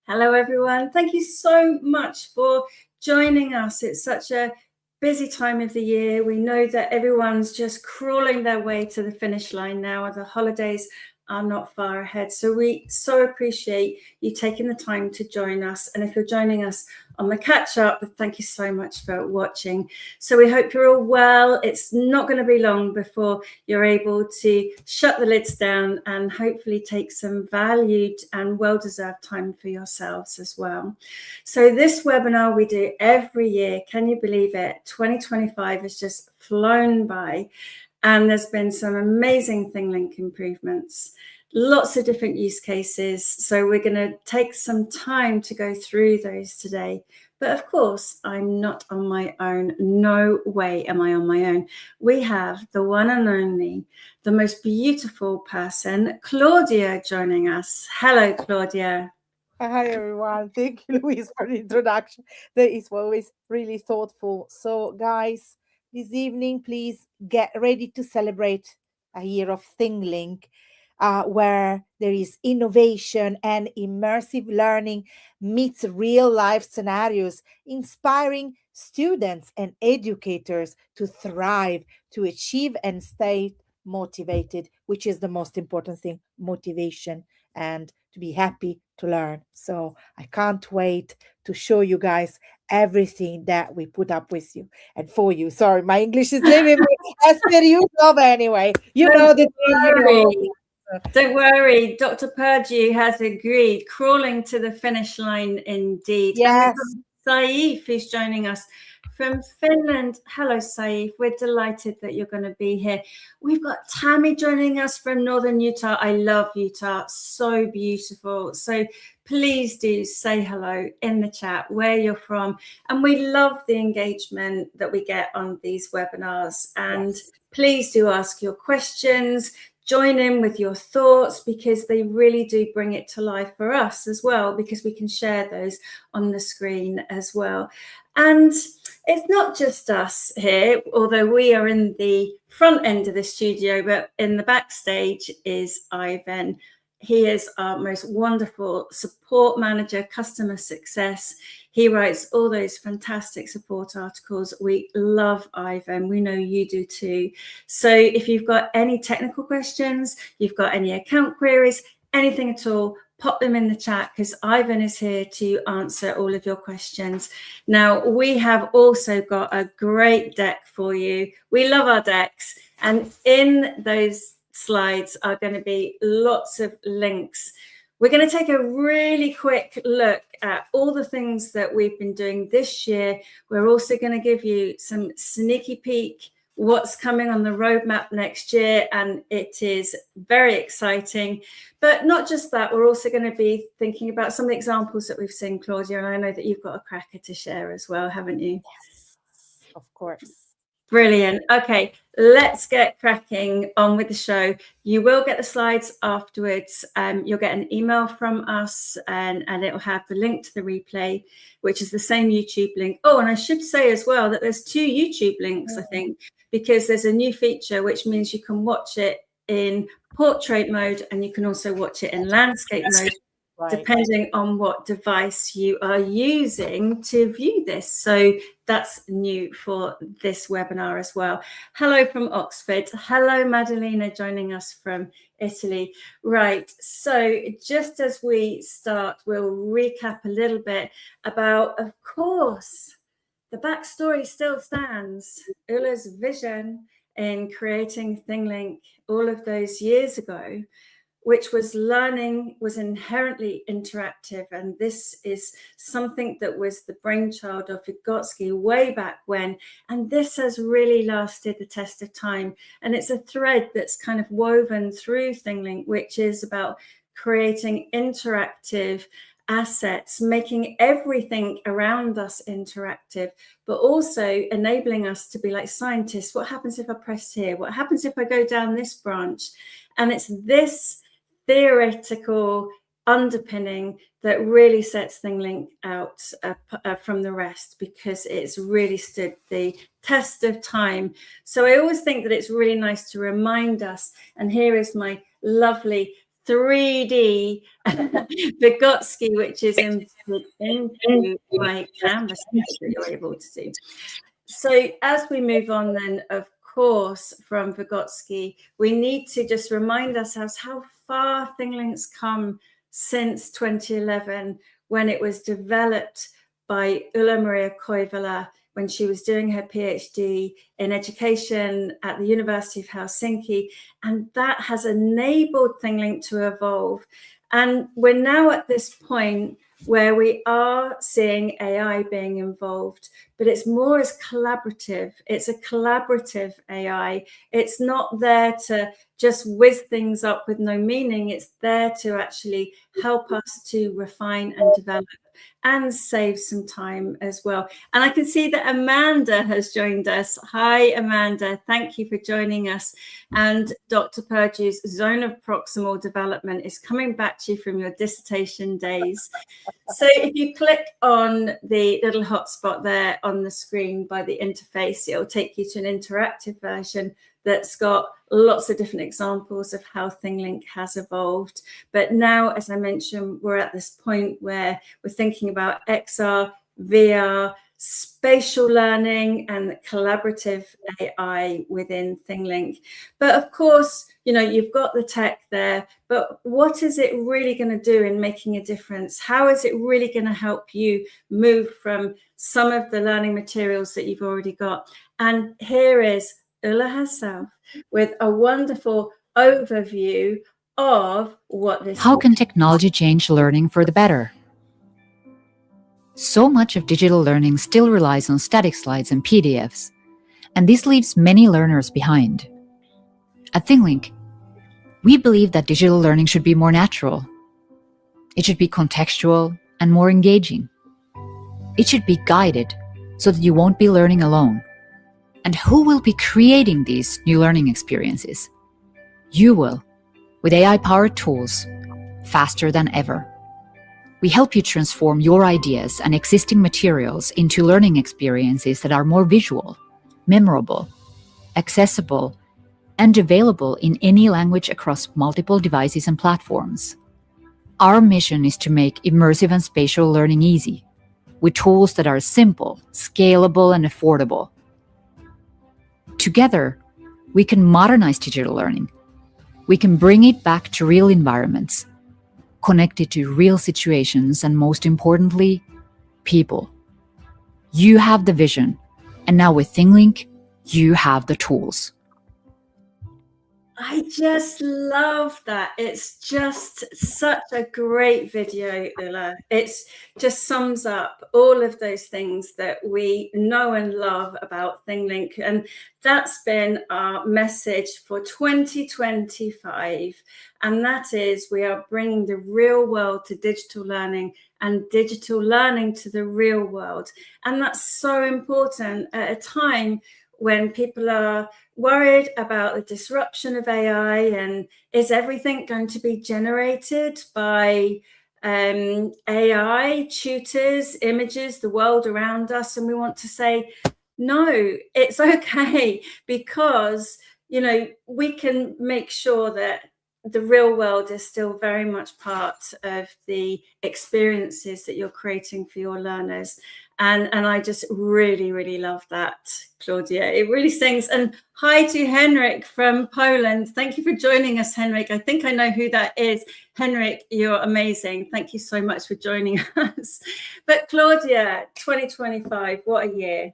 Hello, everyone. Thank you so much for joining us. It's such a busy time of the year. We know that everyone's just crawling their way to the finish line now. The holidays are not far ahead. So we so appreciate you taking the time to join us. And if you're joining us on the catch up, thank you so much for watching. So we hope you're all well. It's not going to be long before you're able to shut the lids down and hopefully take some valued and well-deserved time for yourselves as well. So this webinar we do every year. Can you believe it? 2025 has just flown by. And there's been some amazing ThingLink improvements, lots of different use cases. So we're going to take some time to go through those today. But of course, I'm not on my own. No way am I on my own. We have the one and only, the most beautiful person, Claudia, joining us. Hello, Claudia. Hi, everyone. Thank you, Louise, for the introduction. That is always really thoughtful. So, guys, this evening, please get ready to celebrate a year of ThingLink, where there is innovation and immersive learning meets real life scenarios, inspiring students and educators to thrive, to achieve and stay motivated, which is the most important thing, motivation, and to be happy to learn. So I can't wait to show you guys everything that we put up with you and for you. Sorry, my English is leaving me as per usual, but anyway, you know the worry. Don't worry, Dr. Purdue has agreed, crawling to the finish line indeed. Yes. And Saif is joining us from Finland. Hello, Saif. We're delighted that you're going to be here. We've got Tammy joining us from Northern Utah. I love Utah. So beautiful. So please do say hello in the chat where you're from. And we love the engagement that we get on these webinars. And please do ask your questions. Join in with your thoughts, because they really do bring it to life for us as well, because we can share those on the screen as well. And it's not just us here, although we are in the front end of the studio, but in the backstage is Ivan. He is our most wonderful support manager, customer success. He writes all those fantastic support articles. We love Ivan. We know you do too. So if you've got any technical questions, you've got any account queries, anything at all, pop them in the chat, because Ivan is here to answer all of your questions. Now, we have also got a great deck for you. We love our decks. And in those slides are going to be lots of links. We're going to take a really quick look at all the things that we've been doing this year. We're also going to give you some sneaky peek what's coming on the roadmap next year, and it is very exciting. But not just that, we're also going to be thinking about some of the examples that we've seen, Claudia, and I know that you've got a cracker to share as well, haven't you? Yes, of course. Brilliant. Okay, let's get cracking on with the show. You will get the slides afterwards. You'll get an email from us, and it'll have the link to the replay, which is the same YouTube link. Oh, and I should say as well that there's 2 YouTube links, I think, because there's a new feature, which means you can watch it in portrait mode, and you can also watch it in landscape mode, depending on what device you are using to view this. So that's new for this webinar as well. Hello from Oxford. Hello, Madalena, joining us from Italy. Right, so just as we start, we'll recap a little bit about, of course, the backstory still stands. Ula's vision in creating ThingLink all of those years ago, which was learning was inherently interactive. And this is something that was the brainchild of Vygotsky way back when. And this has really lasted the test of time. And it's a thread that's kind of woven through ThingLink, which is about creating interactive assets, making everything around us interactive, but also enabling us to be like scientists. What happens if I press here? What happens if I go down this branch? And it's this theoretical underpinning that really sets ThingLink out from the rest, because it's really stood the test of time. So I always think that it's really nice to remind us, and here is my lovely 3D Vygotsky, which is embedded into my canvas that you're able to do. So as we move on then, of course, from Vygotsky, we need to just remind ourselves how far ThingLink's come since 2011, when it was developed by Ulla Maria Koivula when she was doing her PhD in education at the University of Helsinki. And that has enabled ThingLink to evolve. And we're now at this point where we are seeing AI being involved, but it's more as collaborative. It's a collaborative AI. It's not there to just whiz things up with no meaning. It's there to actually help us to refine and develop and save some time as well. And I can see that Amanda has joined us. Hi, Amanda. Thank you for joining us. And Dr. Purdue's zone of proximal development is coming back to you from your dissertation days. So if you click on the little hotspot there on the screen by the interface, it'll take you to an interactive version that's got lots of different examples of how ThingLink has evolved. But now, as I mentioned, we're at this point where we're thinking about XR, VR, spatial learning, and collaborative AI within ThingLink. But of course, you know, you've got the tech there, but what is it really going to do in making a difference? How is it really going to help you move from some of the learning materials that you've already got? And here is Ulla herself with a wonderful overview of what this. How can technology change learning for the better? So much of digital learning still relies on static slides and PDFs, and this leaves many learners behind. At ThingLink, we believe that digital learning should be more natural. It should be contextual and more engaging. It should be guided so that you won't be learning alone. And who will be creating these new learning experiences? You will, with AI-powered tools, faster than ever. We help you transform your ideas and existing materials into learning experiences that are more visual, memorable, accessible, and available in any language across multiple devices and platforms. Our mission is to make immersive and spatial learning easy, with tools that are simple, scalable, and affordable. Together, we can modernize digital learning. We can bring it back to real environments, connected to real situations, and most importantly, people. You have the vision, and now with ThingLink, you have the tools. I just love that. It's just such a great video, Ulla. It just sums up all of those things that we know and love about ThingLink. And that's been our message for 2025. And that is, we are bringing the real world to digital learning and digital learning to the real world. And that's so important at a time when people are worried about the disruption of AI and is everything going to be generated by AI, tutors, images, the world around us? And we want to say, no, it's okay, because, you know, we can make sure that the real world is still very much part of the experiences that you're creating for your learners. And I just really, really love that, Claudia. It really sings. And hi to Henrik from Poland. Thank you for joining us, Henrik. I think I know who that is. Henrik, you're amazing. Thank you so much for joining us. But Claudia, 2025, what a year.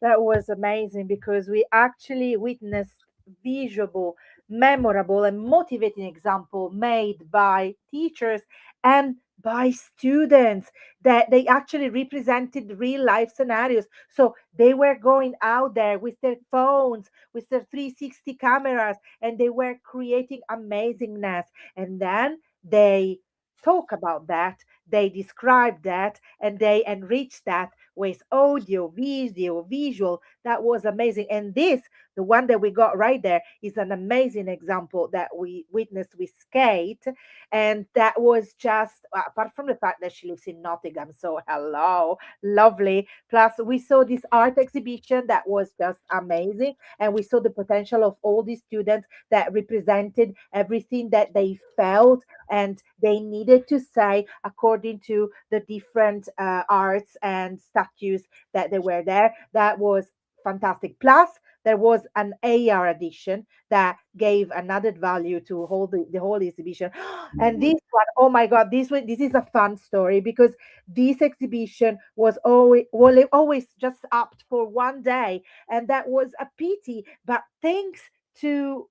That was amazing, because we actually witnessed visual, memorable, and motivating example made by teachers and by students, that they actually represented real life scenarios. So they were going out there with their phones, with their 360 cameras, and they were creating amazingness. And then they talk about that, they describe that, and they enrich that with audio, video, visual. That was amazing. And this, the one that we got right there, is an amazing example that we witnessed with Kate. And that was just, apart from the fact that she lives in Nottingham, so hello, lovely. Plus, we saw this art exhibition that was just amazing. And we saw the potential of all these students that represented everything that they felt and they needed to say according to the different arts and statues that they were there. That was fantastic. Plus, there was an AR edition that gave an added value to the whole exhibition. And this one, oh my God, this is a fun story because this exhibition was always just up for one day, and that was a pity. But thanks to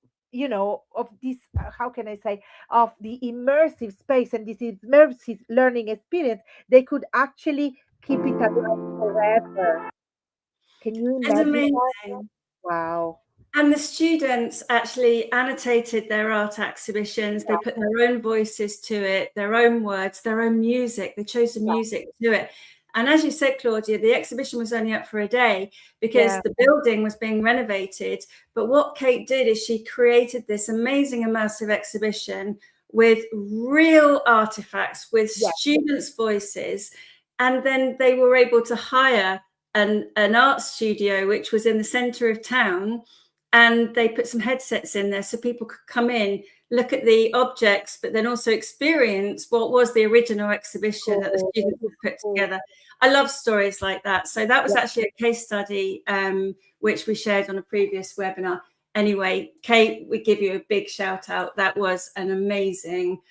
of this how can I say, of the immersive space and this immersive learning experience, they could actually keep it alive forever. Can you It's imagine that? amazing. Wow. And the students actually annotated their art exhibitions. They put their own voices to it, their own words, their own music. They chose the music to it. And as you said, Claudia, the exhibition was only up for a day because Yeah. the building was being renovated. But what Kate did is she created this amazing immersive exhibition with real artifacts, with Yeah. students' voices. And then they were able to hire an art studio, which was in the center of town. And they put some headsets in there so people could come in, look at the objects, but then also experience what was the original exhibition that the students had put together. I love stories like that. So that was actually a case study, which we shared on a previous webinar. Anyway, Kate, we give you a big shout out. That was an amazing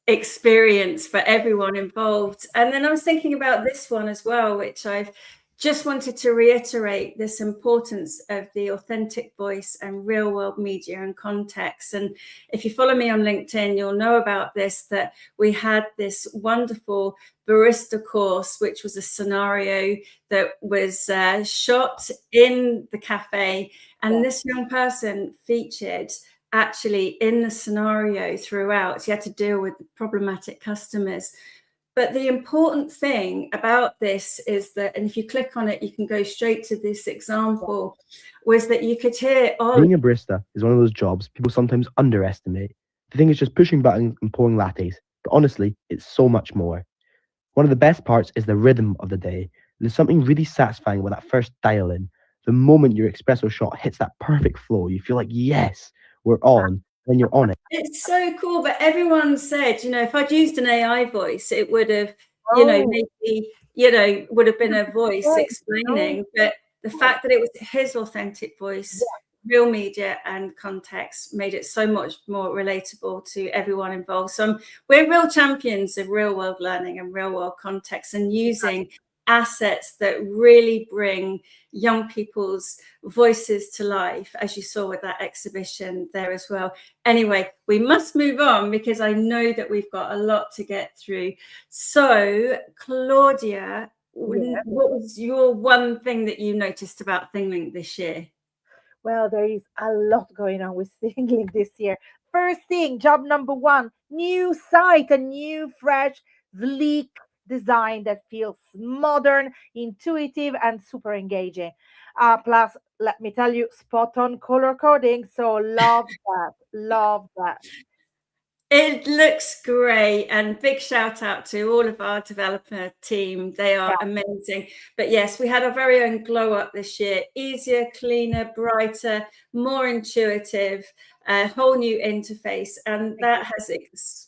experience for everyone involved. And then I was thinking about this one as well, which I've just wanted to reiterate this importance of the authentic voice and real world media and context. And if you follow me on LinkedIn, you'll know about this, that we had this wonderful barista course, which was a scenario that was shot in the cafe. And this young person featured actually in the scenario throughout. She had to deal with problematic customers. But the important thing about this is that, and if you click on it, you can go straight to this example, was that you could hear Being a barista is one of those jobs people sometimes underestimate. They think it's just pushing buttons and pouring lattes, but honestly, it's so much more. One of the best parts is the rhythm of the day. There's something really satisfying with that first dial in. The moment your espresso shot hits that perfect flow, you feel like, yes, we're on, then you're on it. It's so cool. But everyone said, if I'd used an AI voice, it would have, maybe, would have been a voice explaining. But the fact that it was his authentic voice, real media and context, made it so much more relatable to everyone involved. So we're real champions of real world learning and real world context, and using assets that really bring young people's voices to life, as you saw with that exhibition there as well. Anyway, we must move on because I know that we've got a lot to get through. So, Claudia, what was your one thing that you noticed about ThingLink this year? Well, there is a lot going on with ThingLink this year. First thing, job number one, new site, a new, fresh, sleek design that feels modern, intuitive, and super engaging. Plus, let me tell you, spot on color coding. So love that. Love that. It looks great, and big shout out to all of our developer team. They are amazing. But yes, we had our very own glow up this year. Easier, cleaner, brighter, more intuitive, a whole new interface. And that has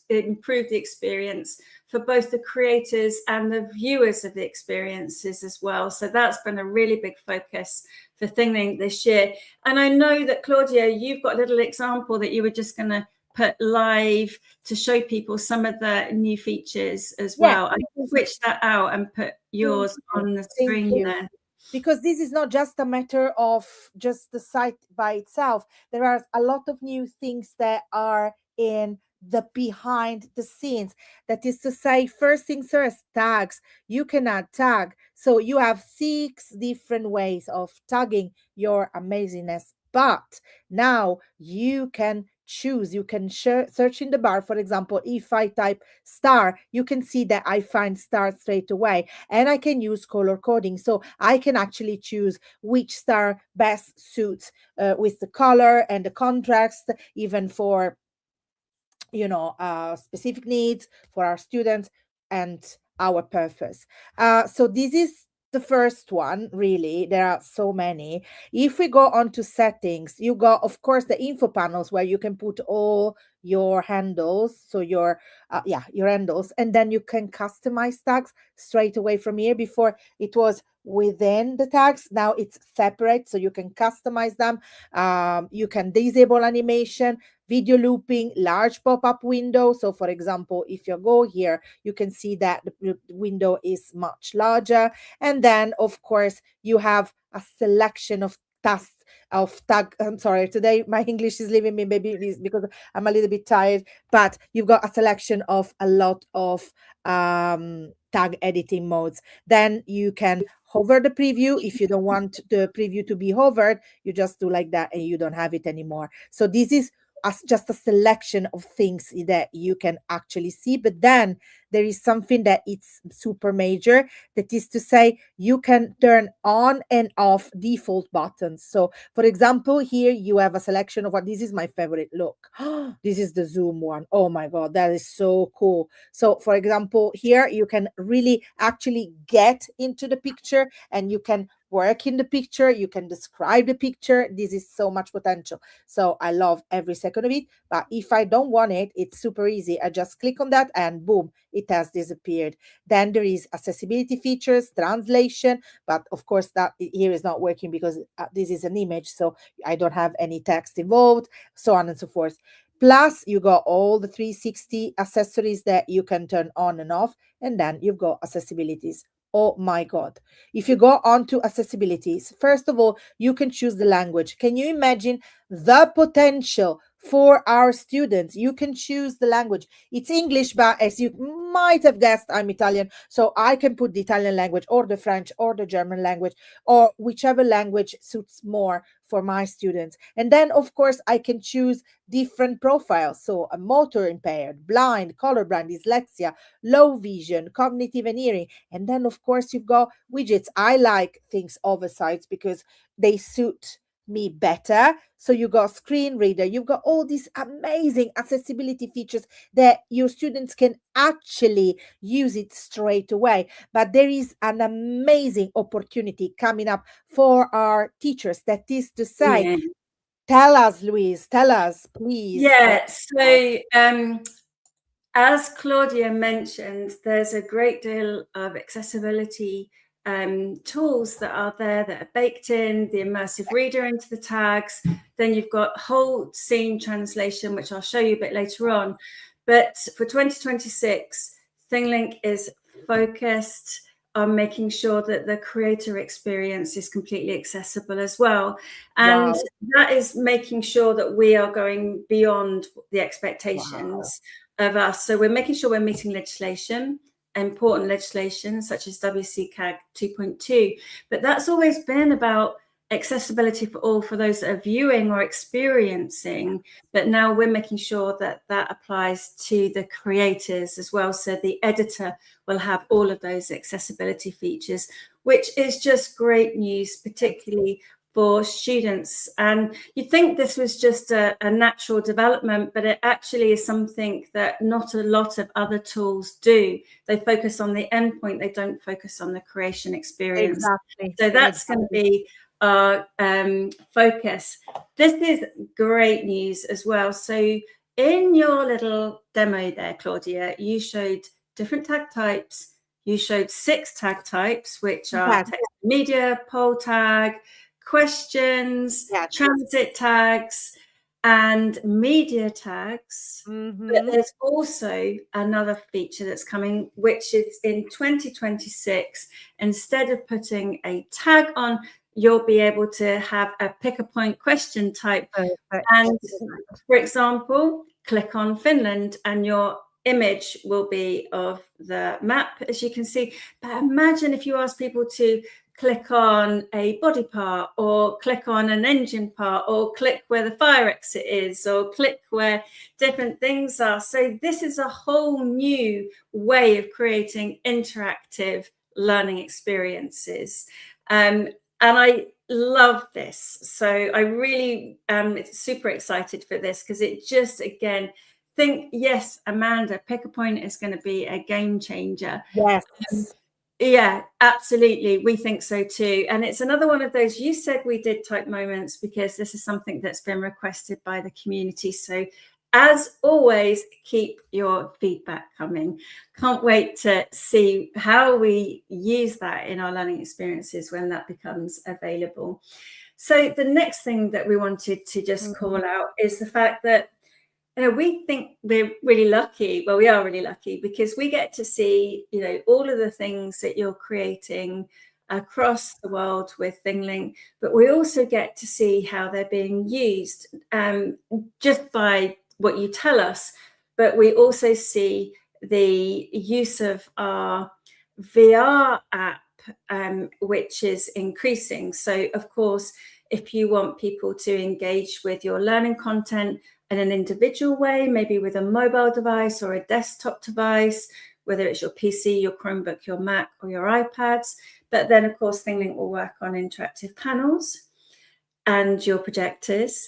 improved the experience for both the creators and the viewers of the experiences as well. So that's been a really big focus for ThingLink this year. And I know that, Claudia, you've got a little example that you were just going to put live to show people some of the new features as well. I can switch that out and put yours on the screen there. Because this is not just a matter of just the site by itself. There are a lot of new things that are in the behind the scenes. That is to say, first things first, tags. You can add tag. So you have 6 different ways of tagging your amazingness. But now you can choose. You can search in the bar. For example, if I type star, you can see that I find star straight away, and I can use color coding. So I can actually choose which star best suits with the color and the contrast, even for specific needs for our students and our purpose. So this is the first one. Really, there are so many. If we go on to settings, you got, of course, the info panels where you can put all your handles, so your handles, and then you can customize tags straight away from here. Before it was within the tags, now it's separate, so you can customize them. You can disable animation, video looping, large pop-up window. So for example, if you go here, you can see that the window is much larger. And then of course you have a selection of tasks I'm sorry, today my English is leaving me, maybe it is because I'm a little bit tired, but you've got a selection of a lot of tag editing modes. Then you can hover the preview. If you don't want the preview to be hovered, you just do like that and you don't have it anymore. So this is just a selection of things that you can actually see. But then there is something that it's super major, that is to say you can turn on and off default buttons. So for example, here you have a selection of what, this is my favorite look. This is the zoom one. Oh my God, that is so cool. So for example, here you can really actually get into the picture and you can work in the picture, you can describe the picture. This is so much potential. So I love every second of it. But if I don't want it, it's super easy. I just click on that and boom, it has disappeared. Then there is accessibility features, translation, but of course that here is not working because this is an image, so I don't have any text involved, so on and so forth. Plus, you got all the 360 accessories that you can turn on and off, and then you've got accessibilities. Oh my God. If you go on to accessibilities, first of all, you can choose the language. Can you imagine the potential for our students? You can choose the language. It's English, but as you might have guessed, I'm Italian. So I can put the Italian language or the French or the German language or whichever language suits more for my students. And then, of course, I can choose different profiles. So a motor impaired, blind, colorblind, dyslexia, low vision, cognitive and hearing. And then, of course, you've got widgets. I like things oversized because they suit me better. So you got screen reader, you've got all these amazing accessibility features that your students can actually use it straight away. But there is an amazing opportunity coming up for our teachers. That is to say, Yeah. Tell us, Louise, tell us, please. Yeah, so as Claudia mentioned, there's a great deal of accessibility tools that are there that are baked in, the immersive reader into the tags. Then you've got whole scene translation, which I'll show you a bit later on. But for 2026, ThingLink is focused on making sure that the creator experience is completely accessible as well. And that is making sure that we are going beyond the expectations of us. So we're making sure we're meeting legislation, important legislation such as WCAG 2.2. But that's always been about accessibility for all, for those that are viewing or experiencing. But now we're making sure that that applies to the creators as well. So the editor will have all of those accessibility features, which is just great news, particularly for students. And you'd think this was just a natural development, but it actually is something that not a lot of other tools do. They focus on the endpoint, they don't focus on the creation experience. Exactly. So that's going to be our focus. This is great news as well. So in your little demo there, Claudia, you showed different tag types. You showed 6 tag types, which are text media, poll tag, questions, transit tags, and media tags. But there's also another feature that's coming, which is in 2026. Instead of putting a tag on, you'll be able to have a pick a point question type. And for example, click on Finland and your image will be of the map, as you can see. But imagine if you ask people to click on a body part, or click on an engine part, or click where the fire exit is, or click where different things are. So this is a whole new way of creating interactive learning experiences. And I love this. So I really am super excited for this, because it just, again, think, yes, Amanda, Pick a Point is going to be a game changer. Yes. Yeah, absolutely. We think so too. And it's another one of those you said we did type moments, because this is something that's been requested by the community. So as always, keep your feedback coming. Can't wait to see how we use that in our learning experiences when that becomes available. So the next thing that we wanted to just call out is the fact that, you know, we think we're really lucky. Well, we are really lucky, because we get to see, you know, all of the things that you're creating across the world with ThingLink, but we also get to see how they're being used just by what you tell us. But we also see the use of our VR app, which is increasing. So, of course, if you want people to engage with your learning content in an individual way, maybe with a mobile device or a desktop device, whether it's your PC, your Chromebook, your Mac, or your iPads. But then, of course, ThingLink will work on interactive panels and your projectors.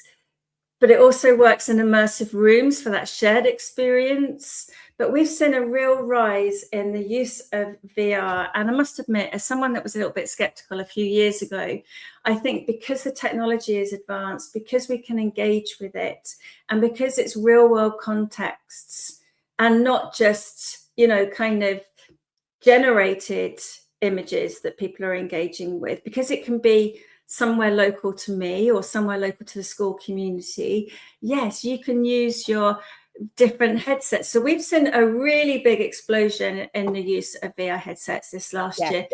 But it also works in immersive rooms for that shared experience. But we've seen a real rise in the use of VR. And I must admit, as someone that was a little bit skeptical a few years ago, I think because the technology is advanced, because we can engage with it, and because it's real world contexts and not just, you know, kind of generated images that people are engaging with, because it can be somewhere local to me or somewhere local to the school community. Yes, you can use your different headsets. So we've seen a really big explosion in the use of VR headsets this last year,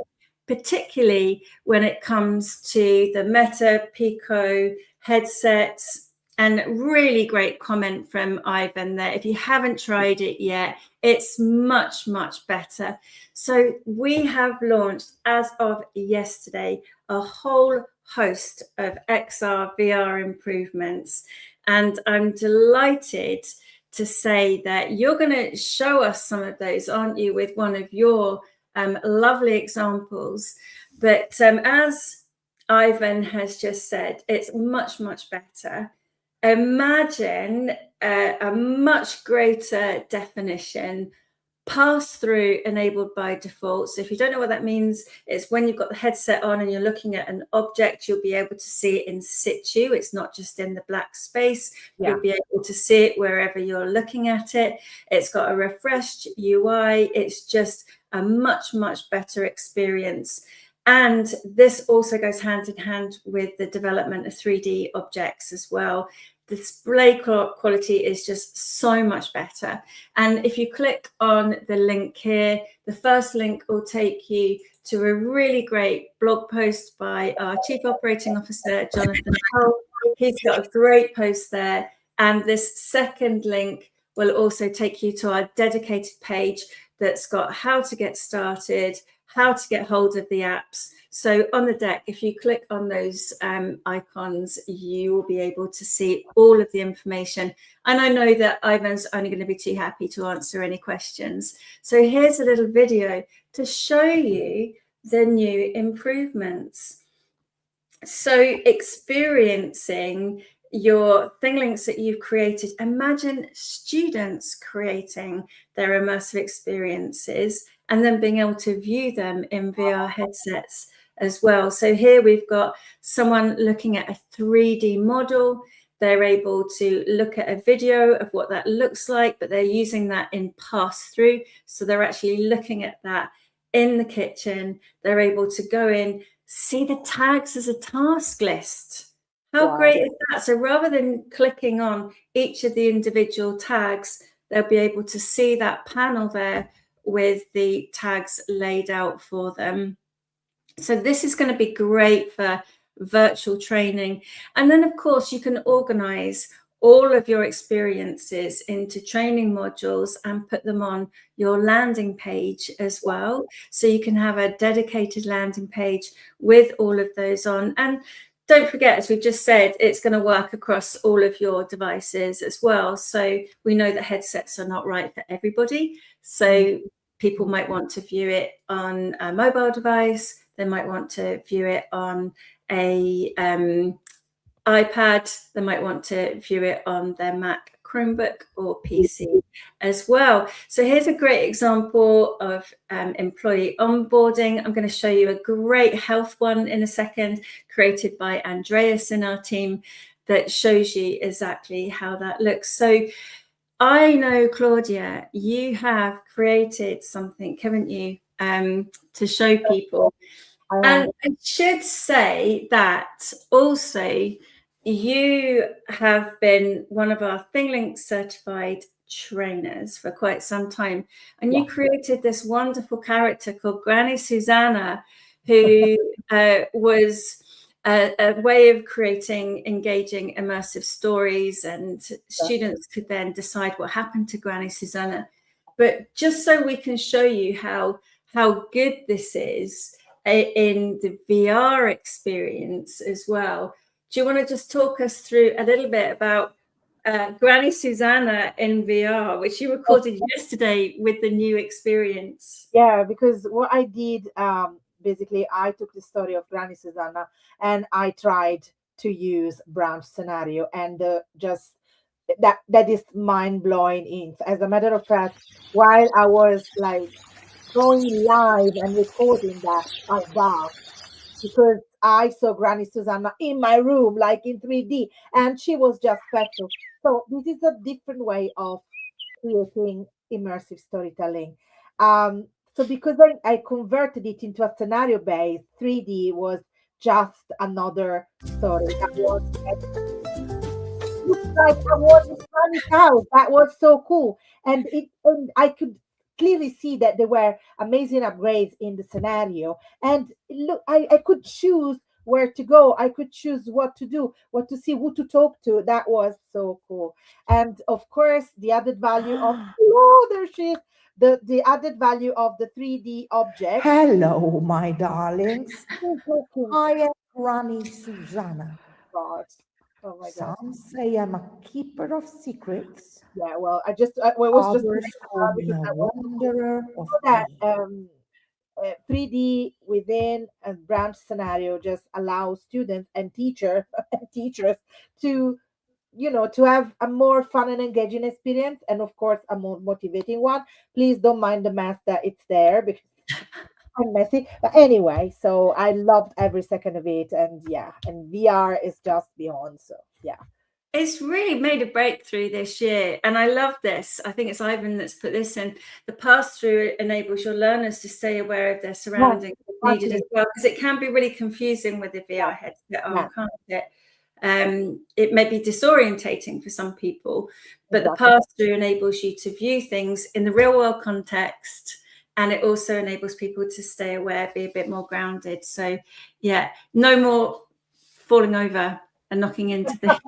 particularly when it comes to the Meta Pico headsets. And really great comment from Ivan there. If you haven't tried it yet, it's much, much better. So we have launched, as of yesterday, a whole host of XR VR improvements. And I'm delighted to say that you're going to show us some of those, aren't you, with one of your lovely examples. But as Ivan has just said, it's much, much better. Imagine a much greater definition, pass-through enabled by default. So if you don't know what that means, it's when you've got the headset on and you're looking at an object, you'll be able to see it in situ. It's not just in the black space. You'll be able to see it wherever you're looking at it. It's got a refreshed UI. It's just a much, much better experience. And this also goes hand in hand with the development of 3D objects as well. The display quality is just so much better. And if you click on the link here, the first link will take you to a really great blog post by our Chief Operating Officer, Jonathan Hull. He's got a great post there. And this second link will also take you to our dedicated page that's got how to get started, how to get hold of the apps. So on the deck, if you click on those icons, you will be able to see all of the information. And I know that Ivan's only going to be too happy to answer any questions. So here's a little video to show you the new improvements. So experiencing your ThingLinks that you've created, imagine students creating their immersive experiences and then being able to view them in VR headsets as well. So here we've got someone looking at a 3D model. They're able to look at a video of what that looks like, but they're using that in pass-through. So they're actually looking at that in the kitchen. They're able to go in, see the tags as a task list. How great is that? So rather than clicking on each of the individual tags, they'll be able to see that panel there with the tags laid out for them. So this is going to be great for virtual training. And then, of course, you can organize all of your experiences into training modules and put them on your landing page as well. So you can have a dedicated landing page with all of those on. And don't forget, as we've just said, it's going to work across all of your devices as well. So we know that headsets are not right for everybody. So people might want to view it on a mobile device. They might want to view it on a iPad. They might want to view it on their Mac, Chromebook, or PC as well. So here's a great example of employee onboarding. I'm going to show you a great health one in a second, created by Andreas in our team, that shows you exactly how that looks. So I know, Claudia, you have created something, haven't you, to show people. And I should say that also you have been one of our ThingLink certified trainers for quite some time. And you created this wonderful character called Granny Susanna, who was a way of creating engaging immersive stories, and students could then decide what happened to Granny Susanna. But just so we can show you how good this is in the VR experience as well, do you want to just talk us through a little bit about Granny Susanna in VR, which you recorded yesterday with the new experience? Yeah, because what I did, basically, I took the story of Granny Susanna and I tried to use branch scenario, and just that is mind blowing. As a matter of fact, while I was like going live and recording that, I laughed because I saw Granny Susanna in my room, like in 3D, and she was just special. So this is a different way of creating immersive storytelling. So because I converted it into a scenario based, 3D was just another story. That was like I was in Granny's house. That was so cool, and I could clearly see that there were amazing upgrades in the scenario. And look, I could choose where to go. I could choose what to do, what to see, who to talk to. That was so cool. And of course, the added value of oh, there she is. The added value of the 3D object. Hello, my darlings. God. I am Granny Susanna. Oh my God. Some say I'm a keeper of secrets. Yeah, well, I was just Others call me a wanderer of that dreams. 3D within a branch scenario just allows students and teachers to to have a more fun and engaging experience, and of course a more motivating one. Please don't mind the mess that it's there because I'm messy. But anyway, so I loved every second of it, and yeah, and VR is just beyond. So yeah. It's really made a breakthrough this year, and I love this. I think it's Ivan that's put this in. The pass-through enables your learners to stay aware of their surroundings if needed as well, because it can be really confusing with the VR headset on, can't it? It may be disorientating for some people, but the pass-through enables you to view things in the real-world context, and it also enables people to stay aware, be a bit more grounded. So, yeah, no more falling over and knocking into things.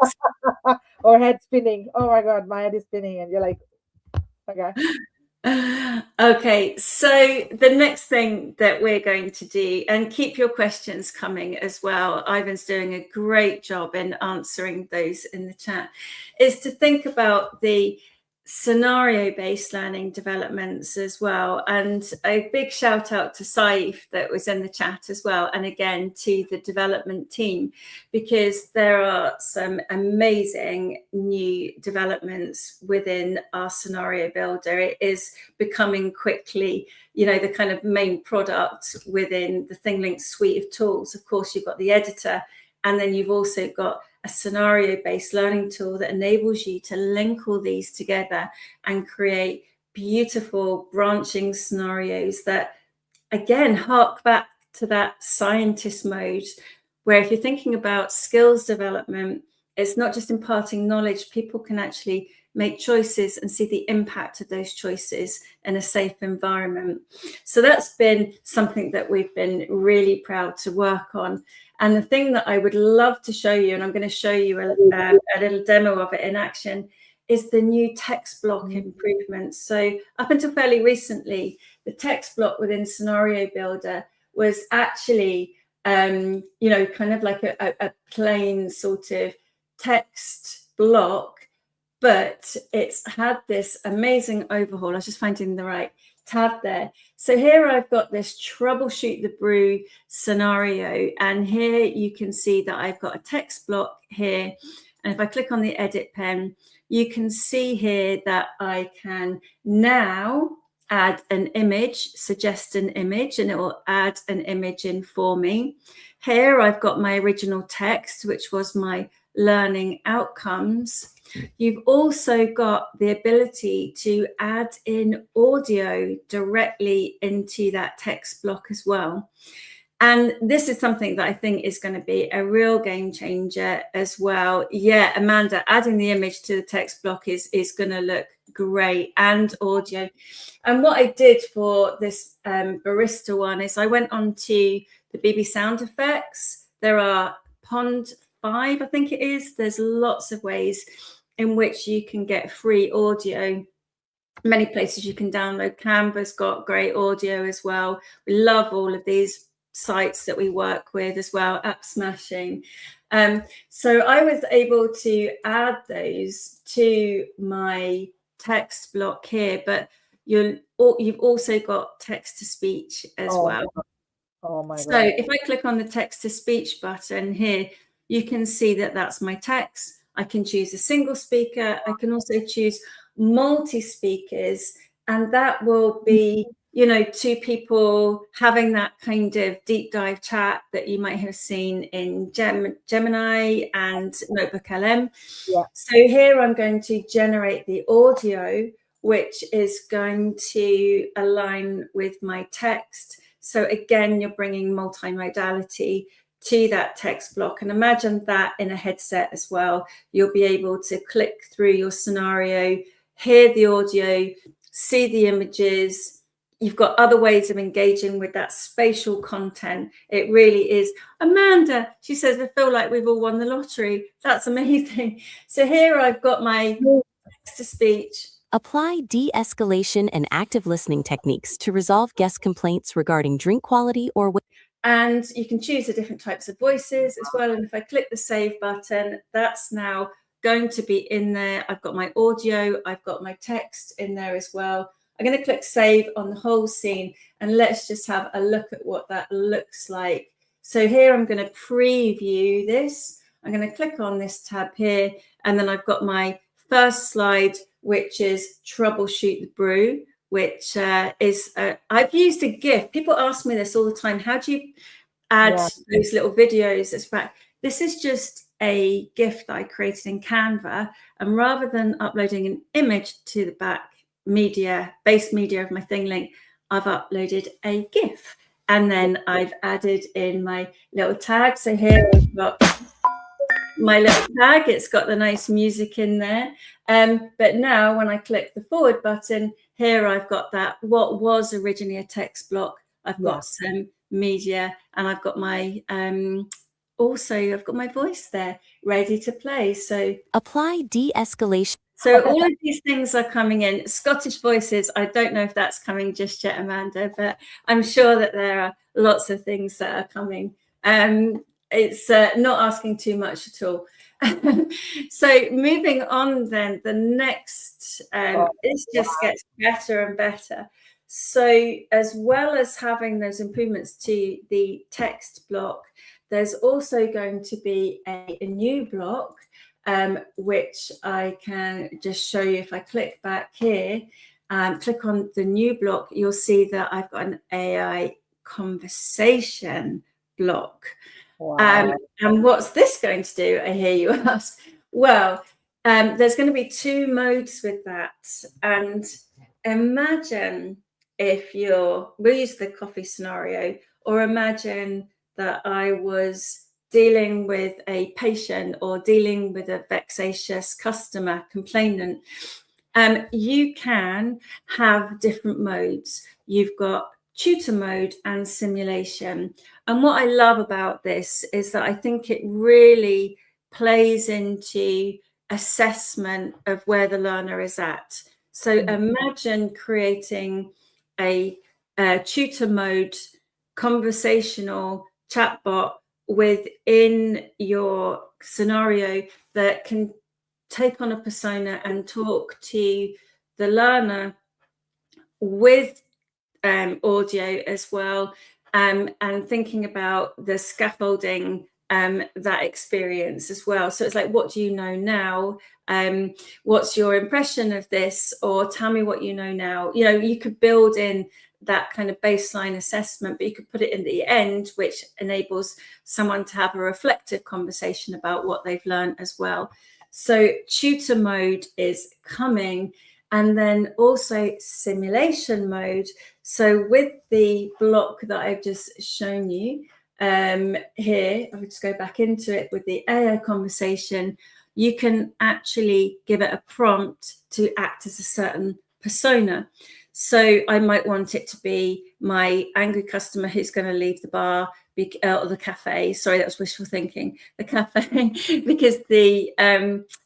Or head spinning. Oh my God, my head is spinning, and you're like, okay. Okay, so the next thing that we're going to do, and keep your questions coming as well, Ivan's doing a great job in answering those in the chat, is to think about the scenario-based learning developments as well. And a big shout out to Saif that was in the chat as well, and again to the development team, because there are some amazing new developments within our scenario builder. It is becoming quickly, the kind of main product within the ThingLink suite of tools. Of course, you've got the editor, and then you've also got a scenario-based learning tool that enables you to link all these together and create beautiful branching scenarios that, again, hark back to that scientist mode, where if you're thinking about skills development, it's not just imparting knowledge. People can actually make choices and see the impact of those choices in a safe environment. So that's been something that we've been really proud to work on. And the thing that I would love to show you, and I'm going to show you a little demo of it in action, is the new text block improvements. So up until fairly recently, the text block within Scenario Builder was actually, kind of like a plain sort of text block, but it's had this amazing overhaul. I was just finding the right tab there. So here I've got this troubleshoot the brew scenario, and here you can see that I've got a text block here. And if I click on the edit pen, you can see here that I can now add an image, suggest an image, and it will add an image in for me. Here I've got my original text, which was my learning outcomes. You've also got the ability to add in audio directly into that text block as well. And this is something that I think is going to be a real game changer as well. Yeah, Amanda, adding the image to the text block is going to look great, and audio. And what I did for this barista one is I went on to the BB Sound Effects. There are Pond 5, I think it is. There's lots of ways in which you can get free audio. Many places you can download. Canva's got great audio as well. We love all of these sites that we work with as well, App Smashing. So I was able to add those to my text block here, but you've also got text to speech as well. Oh my So God. if I click on the text to speech button here, you can see that that's my text. I can choose a single speaker. I can also choose multi-speakers, and that will be, two people having that kind of deep dive chat that you might have seen in Gemini and Notebook LM. Yeah. So here I'm going to generate the audio, which is going to align with my text. So again, you're bringing multimodality to that text block, and imagine that in a headset as well. You'll be able to click through your scenario, hear the audio, see the images. You've got other ways of engaging with that spatial content. It really is. Amanda, she says, I feel like we've all won the lottery. That's amazing. So here I've got my text to speech. Apply de-escalation and active listening techniques to resolve guest complaints regarding drink quality or and you can choose the different types of voices as well. And if I click the save button, that's now going to be in there. I've got my audio, I've got my text in there as well. I'm going to click save on the whole scene, and let's just have a look at what that looks like. So here I'm going to preview this. I'm going to click on this tab here, and then I've got my first slide, which is troubleshoot the brew, which is, I've used a GIF. People ask me this all the time. How do you add those little videos? It's back. This is just a GIF that I created in Canva. And rather than uploading an image to the back base media of my ThingLink, I've uploaded a GIF. And then I've added in my little tag. So here I've got my little tag. It's got the nice music in there. But now when I click the forward button, here I've got that what was originally a text block. I've got some media, and I've got my also I've got my voice there ready to play. So apply de-escalation. So all of these things are coming in. Scottish voices, I don't know if that's coming just yet, Amanda, but I'm sure that there are lots of things that are coming. It's not asking too much at all. So moving on then, the next, it just gets better and better. So as well as having those improvements to the text block, there's also going to be a new block, which I can just show you. If I click back here, click on the new block, you'll see that I've got an AI conversation block. Wow. And what's this going to do, I hear you ask? Well, there's going to be two modes with that. And imagine if we'll use the coffee scenario, or imagine that I was dealing with a patient or dealing with a vexatious customer complainant, you can have different modes. You've got tutor mode and simulation. And what I love about this is that I think it really plays into assessment of where the learner is at. So imagine creating a tutor mode conversational chatbot within your scenario that can take on a persona and talk to the learner with audio as well, and thinking about the scaffolding that experience as well. So it's like, what do you know now? What's your impression of this? Or tell me what you know now. You know, you could build in that kind of baseline assessment, but you could put it in the end, which enables someone to have a reflective conversation about what they've learned as well. So tutor mode is coming. And then also simulation mode. So with the block that I've just shown you here, I'll just go back into it with the AI conversation. You can actually give it a prompt to act as a certain persona. So I might want it to be my angry customer who's going to leave the bar or the cafe. Sorry, that was wishful thinking. The cafe because the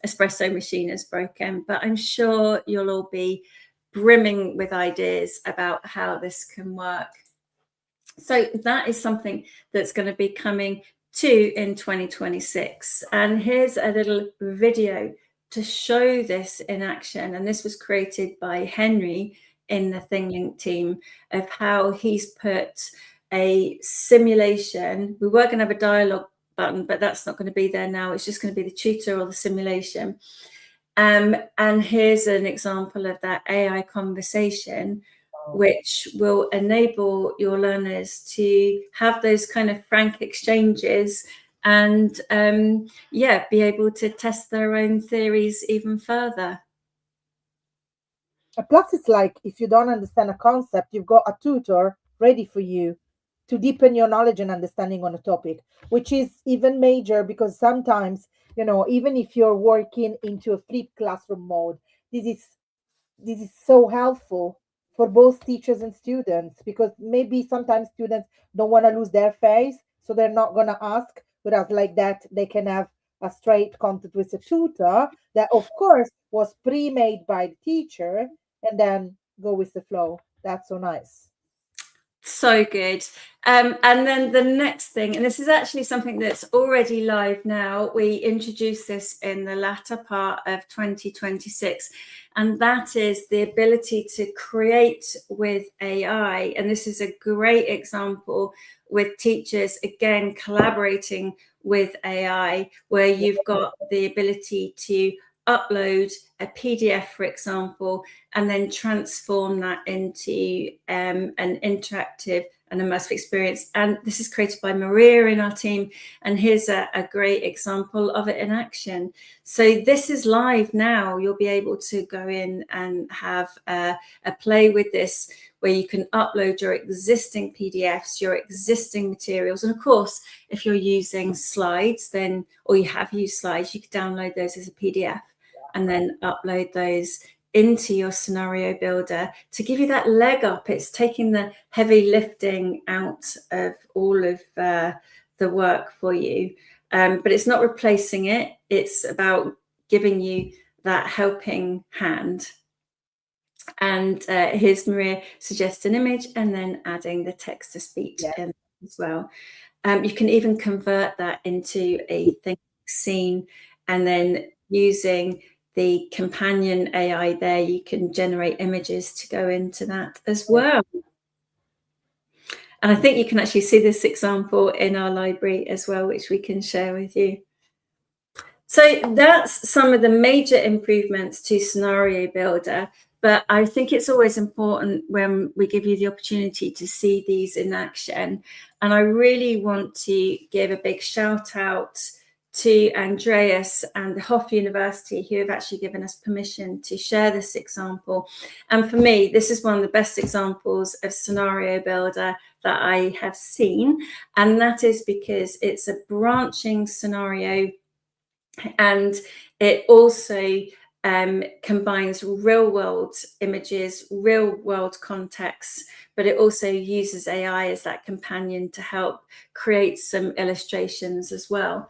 espresso machine is broken. But I'm sure you'll all be brimming with ideas about how this can work. So that is something that's going to be coming to in 2026. And here's a little video to show this in action. And this was created by Henry in the ThingLink team, of how he's put a simulation. We were going to have a dialogue button, but that's not going to be there now. It's just going to be the tutor or the simulation. And here's an example of that AI conversation, which will enable your learners to have those kind of frank exchanges and be able to test their own theories even further. Plus, it's like, if you don't understand a concept, you've got a tutor ready for you to deepen your knowledge and understanding on a topic, which is even major, because sometimes, you know, even if you're working into a flipped classroom mode, this is so helpful for both teachers and students, because maybe sometimes students don't want to lose their face, so they're not going to ask. Whereas like that, they can have a straight contact with a tutor that, of course, was pre-made by the teacher, and then go with the flow. That's so nice. So good. And then the next thing, and this is actually something that's already live now. We introduced this in the latter part of 2026, and that is the ability to create with AI. And this is a great example with teachers, again, collaborating with AI, where you've got the ability to upload a PDF, for example, and then transform that into an interactive and immersive experience. And this is created by Maria in our team. And here's a great example of it in action. So this is live now. You'll be able to go in and have a play with this, where you can upload your existing PDFs, your existing materials. And of course, if you're using slides, then, or you have used slides, you could download those as a PDF and then upload those into your scenario builder to give you that leg up. It's taking the heavy lifting out of all of the work for you, but it's not replacing it. It's about giving you that helping hand. And here's Maria suggests an image and then adding the text to speech in as well. You can even convert that into a ThingLink scene, and then using the companion AI there, you can generate images to go into that as well. And I think you can actually see this example in our library as well, which we can share with you. So that's some of the major improvements to Scenario Builder. But I think it's always important when we give you the opportunity to see these in action. And I really want to give a big shout out to Andreas and the Hof University, who have actually given us permission to share this example. And for me, this is one of the best examples of scenario builder that I have seen. And that is because it's a branching scenario, and it also combines real world images, real world contexts, but it also uses AI as that companion to help create some illustrations as well.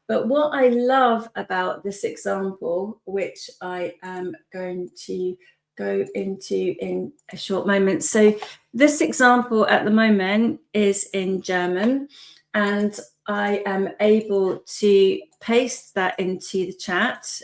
But what I love about this example, which I am going to go into in a short moment. So this example at the moment is in German, and I am able to paste that into the chat.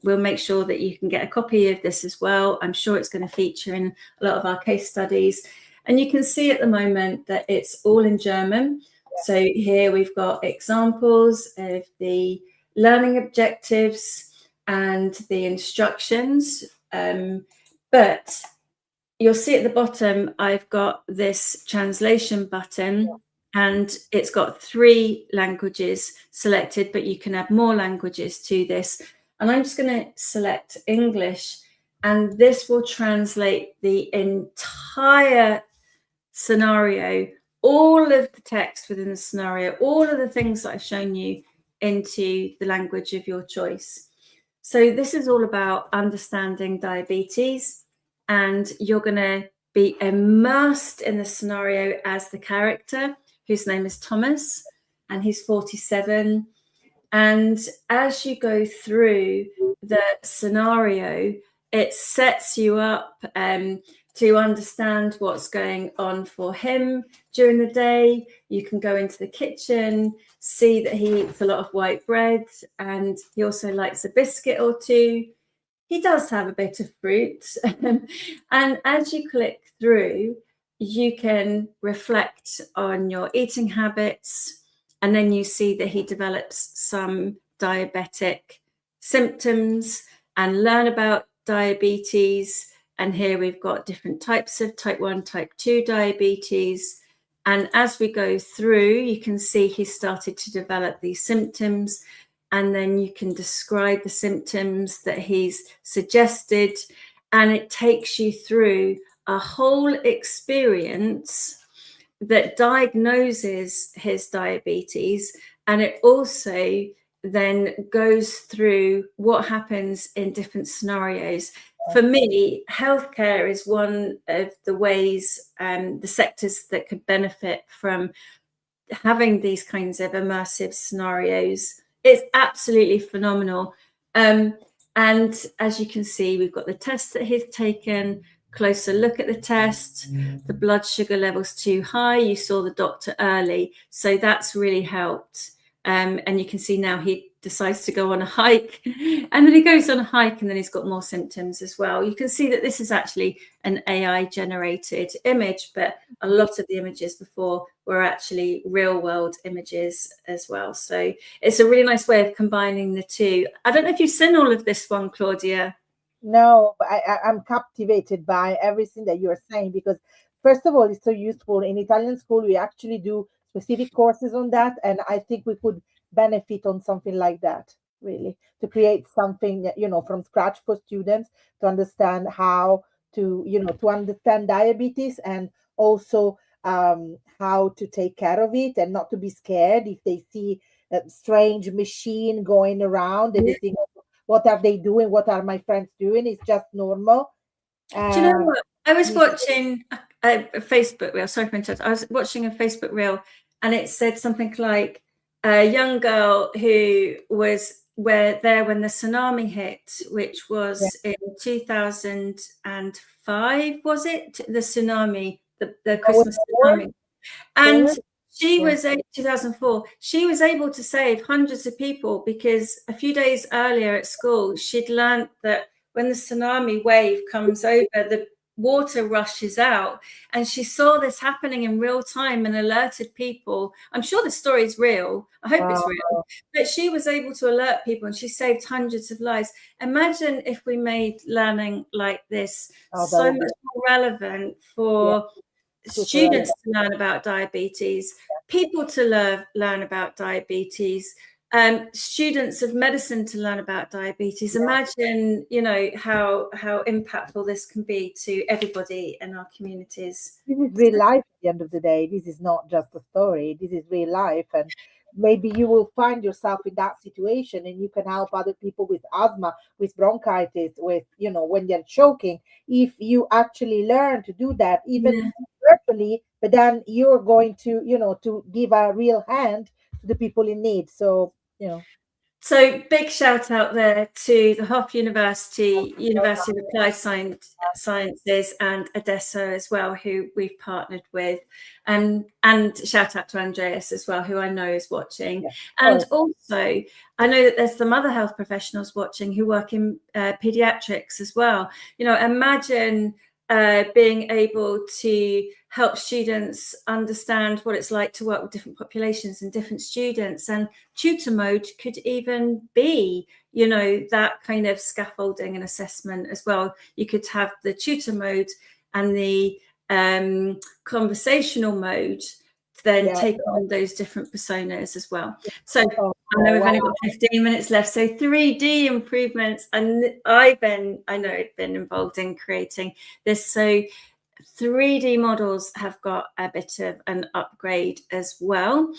We'll make sure that you can get a copy of this as well. I'm sure it's going to feature in a lot of our case studies. And you can see at the moment that it's all in German. So here we've got examples of the learning objectives and the instructions. But you'll see at the bottom, I've got this translation button, and it's got 3 languages selected, but you can add more languages to this. And I'm just going to select English, and this will translate the entire scenario, all of the text within the scenario, all of the things that I've shown you, into the language of your choice. So this is all about understanding diabetes, and you're going to be immersed in the scenario as the character, whose name is Thomas, and he's 47. And as you go through the scenario, it sets you up to understand what's going on for him during the day. You can go into the kitchen, see that he eats a lot of white bread, and he also likes a biscuit or two. He does have a bit of fruit. And as you click through, you can reflect on your eating habits, and then you see that he develops some diabetic symptoms and learn about diabetes. And here we've got different types of type 1, type 2 diabetes. And as we go through, you can see he started to develop these symptoms. And then you can describe the symptoms that he's suggested. And it takes you through a whole experience that diagnoses his diabetes. And it also then goes through what happens in different scenarios. For me, healthcare is one of the ways, the sectors that could benefit from having these kinds of immersive scenarios. It's absolutely phenomenal. And as you can see, we've got the tests that he's taken, closer look at the test. The blood sugar level's too high. You saw the doctor early, so that's really helped. And you can see now he decides to go on a hike, and then he goes on a hike, and then he's got more symptoms as well. You can see that this is actually an AI generated image, but a lot of the images before were actually real world images as well. So it's a really nice way of combining the two. I don't know if you've seen all of this one, Claudia. No, but I'm captivated by everything that you're saying, because first of all, it's so useful. In Italian school, we actually do specific courses on that, and I think we could benefit on something like that, really, to create something, from scratch for students to understand how to, to understand diabetes, and also how to take care of it, and not to be scared if they see a strange machine going around and they think, what are they doing? What are my friends doing? It's just normal. Do you know what? I was watching a Facebook reel. Sorry for interrupting. I was watching a Facebook reel, and it said something like a young girl who was there when the tsunami hit, which was in 2005, was it? The tsunami, the Christmas tsunami. And she was 2004. She was able to save hundreds of people, because a few days earlier at school, she'd learned that when the tsunami wave comes over, the water rushes out. And she saw this happening in real time and alerted people. I'm sure the story is real. I hope it's real. But she was able to alert people, and she saved hundreds of lives. Imagine if we made learning like this so much more relevant for students to learn about diabetes, people to learn about diabetes, students of medicine to learn about diabetes. Imagine, you know, how impactful this can be to everybody in our communities. This is real life at the end of the day. This is not just a story. This is real life. And maybe you will find yourself in that situation and you can help other people with asthma, with bronchitis, with, you know, when they're choking, if you actually learn to do that, even virtually, but then you're going to, you know, to give a real hand to the people in need. So, you know. So big shout out there to the Hop University, University of Applied Sciences, and Adesso as well, who we've partnered with, and shout out to Andreas as well, who I know is watching. And also, I know that there's some other health professionals watching who work in pediatrics as well. You know, imagine being able to help students understand what it's like to work with different populations and different students. And tutor mode could even be, you know, that kind of scaffolding and assessment as well. You could have the tutor mode and the conversational mode to then take on those different personas as well. So I know we've only got 15 minutes left. So 3D improvements, and I know I've been involved in creating this. So 3D models have got a bit of an upgrade as well.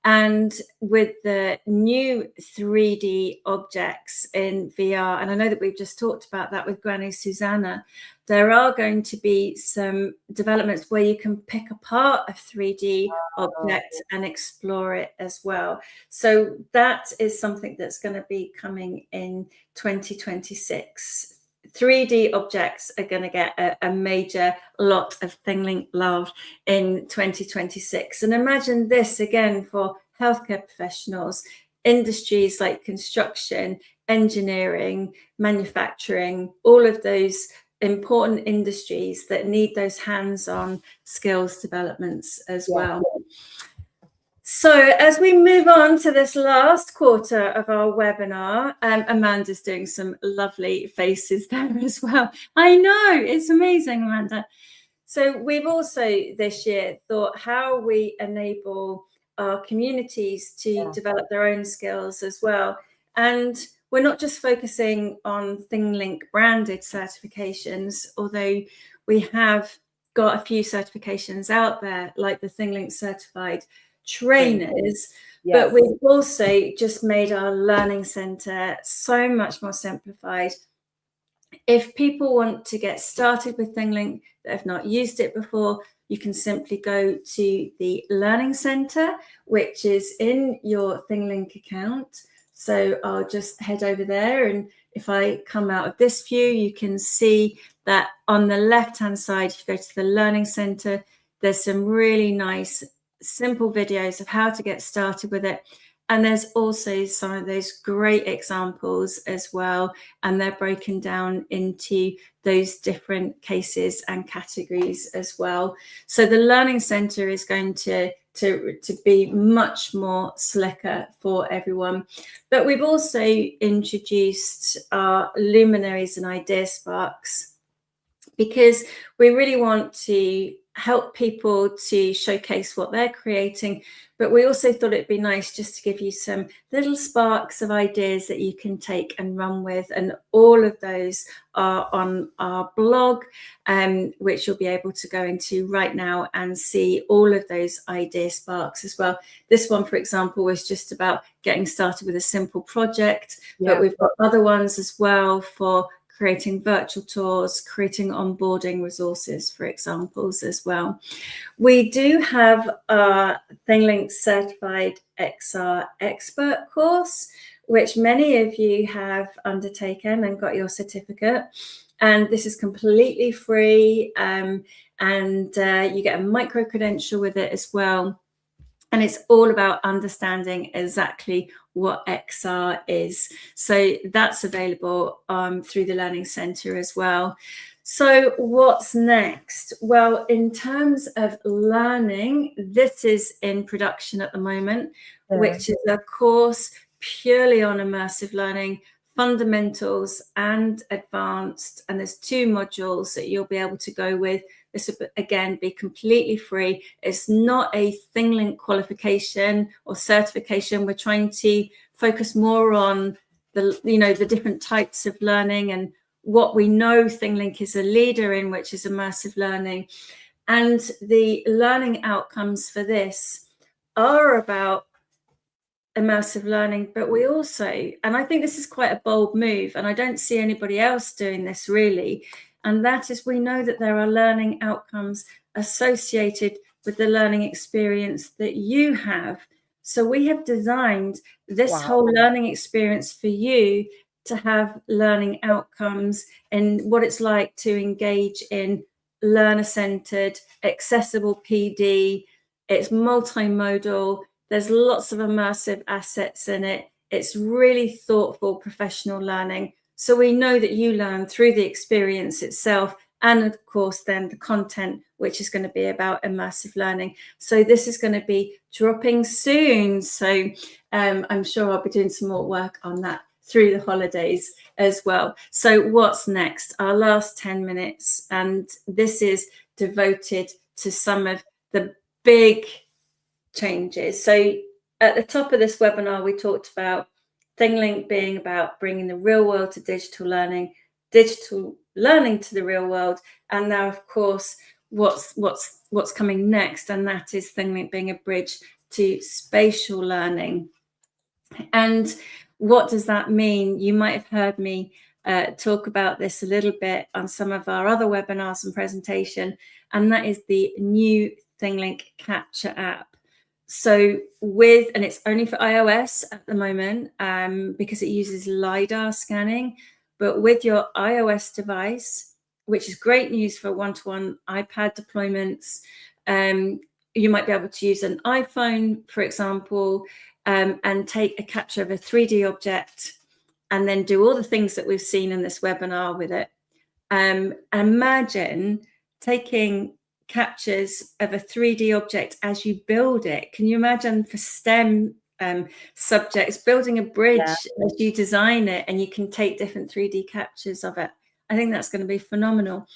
And with the new 3D objects in VR, and I know that we've just talked about that with Granny Susanna, there are going to be some developments where you can pick apart a 3D object and explore it as well. So that is something that's going to be coming in 2026. 3D objects are going to get a major lot of ThingLink love in 2026. And imagine this again for healthcare professionals, industries like construction, engineering, manufacturing, all of those important industries that need those hands-on skills developments as well. So as we move on to this last quarter of our webinar, Amanda's doing some lovely faces there as well. I know, it's amazing, Amanda. So we've also this year thought how we enable our communities to develop their own skills as well. And we're not just focusing on ThingLink branded certifications, although we have got a few certifications out there, like the ThingLink certified trainers, but we've also just made our learning center so much more simplified. If people want to get started with ThingLink that have not used it before, you can simply go to the learning center, which is in your ThingLink account. So I'll just head over there, and if I come out of this view, you can see that on the left hand side, if you go to the learning center, there's some really nice simple videos of how to get started with it. And there's also some of those great examples as well. And they're broken down into those different cases and categories as well. So the Learning Center is going to be much more slicker for everyone. But we've also introduced our luminaries and idea sparks, because we really want to help people to showcase what they're creating, but we also thought it'd be nice just to give you some little sparks of ideas that you can take and run with. And all of those are on our blog, which you'll be able to go into right now and see all of those idea sparks as well. This one, for example, was just about getting started with a simple project, but we've got other ones as well for creating virtual tours, creating onboarding resources, for examples as well. We do have our ThingLink Certified XR Expert course, which many of you have undertaken and got your certificate. And this is completely free, and you get a micro credential with it as well. And it's all about understanding exactly what XR is. So that's available through the Learning Center as well. So what's next? Well, in terms of learning, this is in production at the moment, which is a course purely on immersive learning, fundamentals and advanced. And there's 2 modules that you'll be able to go with. This will, again, be completely free. It's not a ThingLink qualification or certification. We're trying to focus more on the different types of learning and what we know ThingLink is a leader in, which is immersive learning. And the learning outcomes for this are about immersive learning, but we also, and I think this is quite a bold move, and I don't see anybody else doing this really, and that is we know that there are learning outcomes associated with the learning experience that you have. So we have designed this whole learning experience for you to have learning outcomes and what it's like to engage in learner-centered, accessible PD. It's multimodal. There's lots of immersive assets in it. It's really thoughtful professional learning. So we know that you learn through the experience itself, and of course then the content, which is going to be about immersive learning. So this is going to be dropping soon. So I'm sure I'll be doing some more work on that through the holidays as well. So what's next? Our last 10 minutes, and this is devoted to some of the big changes. So at the top of this webinar, we talked about ThingLink being about bringing the real world to digital learning to the real world, and now of course what's coming next, and that is ThingLink being a bridge to spatial learning. And what does that mean? You might have heard me talk about this a little bit on some of our other webinars and presentation, and that is the new ThingLink Capture app. So and it's only for iOS at the moment because it uses LiDAR scanning, but with your iOS device, which is great news for one-to-one iPad deployments, you might be able to use an iPhone, for example, and take a capture of a 3D object and then do all the things that we've seen in this webinar with it. Imagine taking captures of a 3D object as you build it. Can you imagine for STEM subjects building a bridge as you design it, and you can take different 3D captures of it? I think that's going to be phenomenal.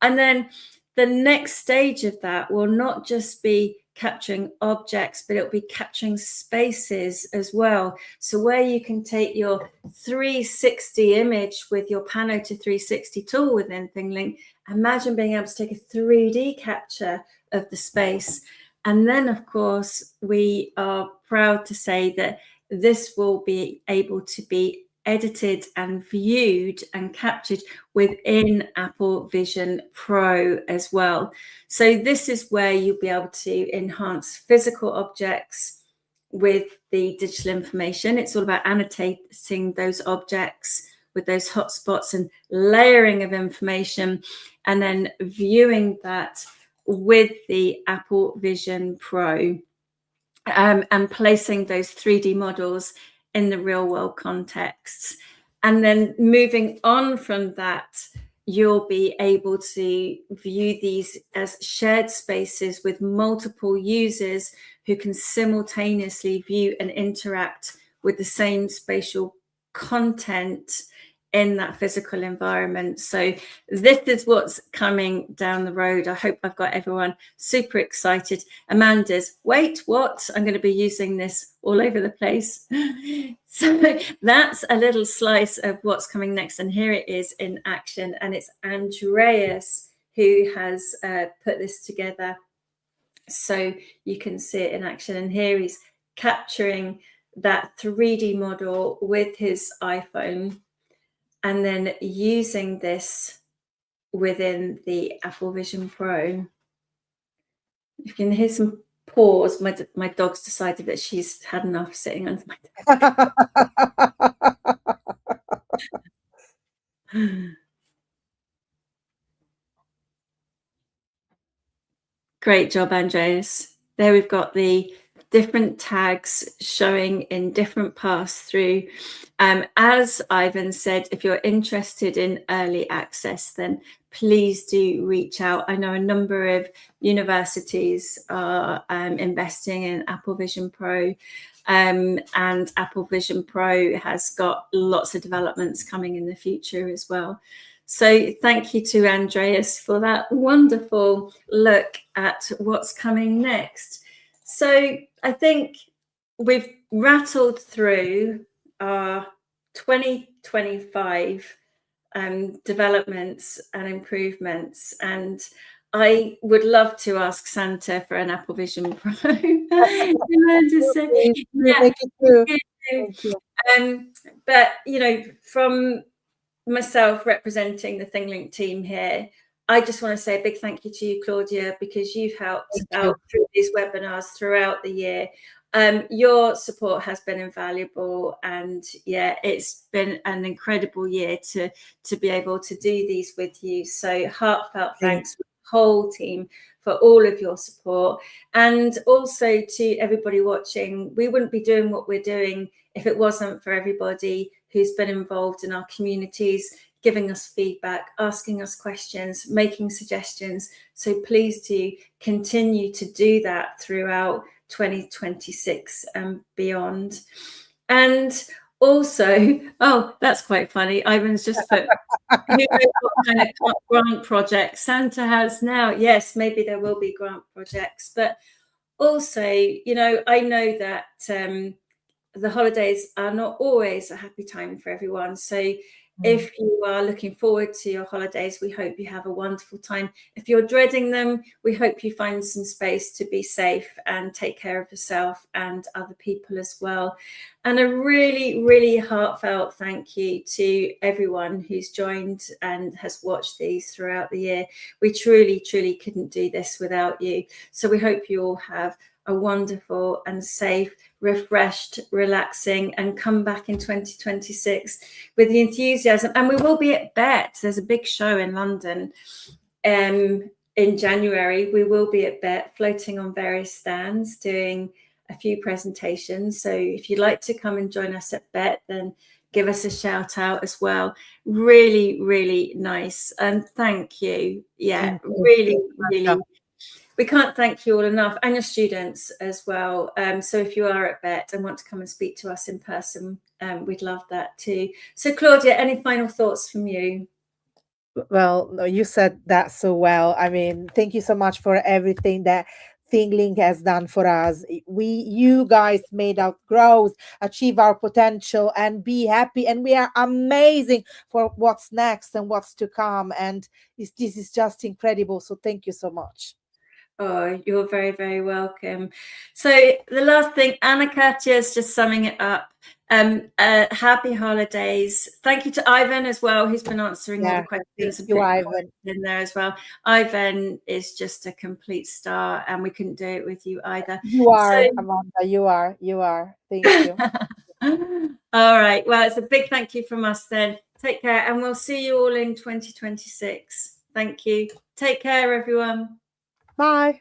And then the next stage of that will not just be capturing objects, but it'll be capturing spaces as well. So where you can take your 360 image with your Pano to 360 tool within ThingLink, imagine being able to take a 3D capture of the space. And then, of course, we are proud to say that this will be able to be edited and viewed and captured within Apple Vision Pro as well. So this is where you'll be able to enhance physical objects with the digital information. It's all about annotating those objects with those hotspots and layering of information, and then viewing that with the Apple Vision Pro and placing those 3D models in the real world contexts. And then moving on from that, you'll be able to view these as shared spaces with multiple users who can simultaneously view and interact with the same spatial content in that physical environment. So this is what's coming down the road. I hope I've got everyone super excited. Amanda's, wait, what? I'm going to be using this all over the place. So that's a little slice of what's coming next. And here it is in action. And it's Andreas who has put this together so you can see it in action. And here he's capturing that 3D model with his iPhone, and then using this within the Apple Vision Pro. You can hear some pause. My dog's decided that she's had enough sitting under my desk. Great job, Andreas. There we've got the different tags showing in different paths through. As Ivan said, if you're interested in early access, then please do reach out. I know a number of universities are investing in Apple Vision Pro, and Apple Vision Pro has got lots of developments coming in the future as well. So thank you to Andreas for that wonderful look at what's coming next. So I think we've rattled through our 2025 developments and improvements, and I would love to ask Santa for an Apple Vision Pro. But you know, from myself representing the ThingLink team here, I just want to say a big thank you to you, Claudia, because you've helped out through these webinars throughout the year. Your support has been invaluable, and yeah, it's been an incredible year to be able to do these with you. So heartfelt thanks to the whole team for all of your support, and also to everybody watching. We wouldn't be doing what we're doing if it wasn't for everybody who's been involved in our communities, giving us feedback, asking us questions, making suggestions. So please do continue to do that throughout 2026 and beyond. And also, oh, that's quite funny. Ivan's just put, who knows what kind of grant project Santa has now? Yes, maybe there will be grant projects. But also, you know, I know that the holidays are not always a happy time for everyone. So if you are looking forward to your holidays, we hope you have a wonderful time. If you're dreading them, we hope you find some space to be safe and take care of yourself and other people as well. And a really, really heartfelt thank you to everyone who's joined and has watched these throughout the year. We truly, truly couldn't do this without you. So we hope you all have a wonderful and safe, refreshed, relaxing, and come back in 2026 with the enthusiasm. And we will be at BET. There's a big show in London in January. We will be at BET, floating on various stands, doing a few presentations. So if you'd like to come and join us at BET, then give us a shout out as well. Really, really nice. And thank you. Yeah, really, really. We can't thank you all enough, and your students as well. So if you are at BET and want to come and speak to us in person, we'd love that too. So Claudia, any final thoughts from you? Well, no, you said that so well. I mean, thank you so much for everything that ThingLink has done for us. You guys made our growth, achieve our potential, and be happy. And we are amazing for what's next and what's to come. And this is just incredible. So thank you so much. Oh, you're very, very welcome. So the last thing, Anna-Katia is just summing it up. Happy holidays. Thank you to Ivan as well, who's been answering all the questions. Thank you, Ivan. In there as well. Ivan is just a complete star, and we couldn't do it with you either. You are, Amanda. You are. Thank you. All right. Well, it's a big thank you from us then. Take care, and we'll see you all in 2026. Thank you. Take care, everyone. Bye.